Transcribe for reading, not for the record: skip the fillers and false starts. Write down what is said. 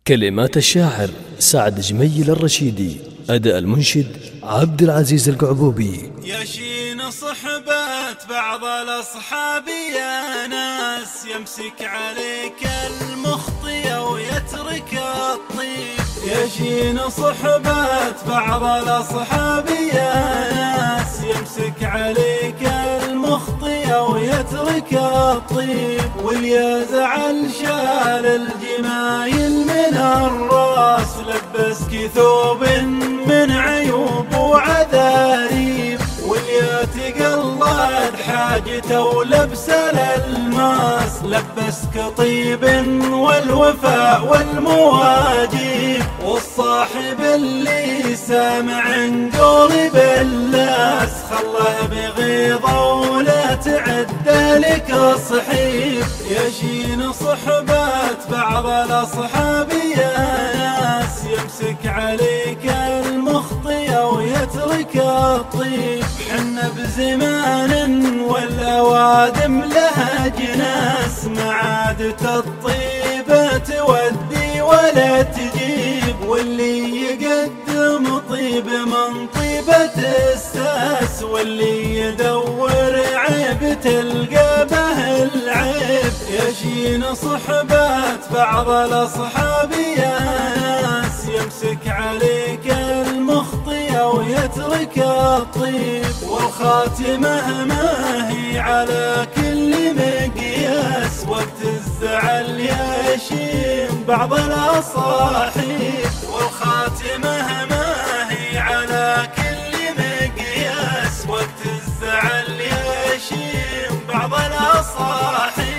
كلمات الشاعر سعد جميل الرشيدي، أداء المنشد عبد العزيز القعبوبي. يشين صحبات بعض الأصحاب يا ناس، يمسك عليك المخطي ويترك الطيب. يشين صحبات بعض الأصحاب يا ناس، يمسك عليك المخطي ويترك الطيب. واليزعل شال الجمايل من الراس، لبسك ثوب من عيوب وعذاريب. واليتقلد حاجته ولبس الألماس، لبسك طيب والوفاء والمواجيب. والصاحب اللي سامع عن قول باللاس، خله بغيظه ولا تعد لك صحيب. يشين صحبات بعض الأصحاب يا ناس، يمسك عليك المخطي ويترك الطيب. حنا بزمان والأوادم لها جناس، ما عادت الطيبة تودي ولا تجيب. واللي يقدم طيب من طيبة الساس، واللي يدور عيب تلقى به العيب. يشين صحبات بعض الأصحاب يا ناس، يمسك عليك المخطي ويترك الطيب. والخاتمة ما هي على كل مقياس، وقت الزعل يشين بعض الأصاحيب. والخاتمة ما هي على كل مقياس، وقت الزعل يشين بعض الأصاحيب.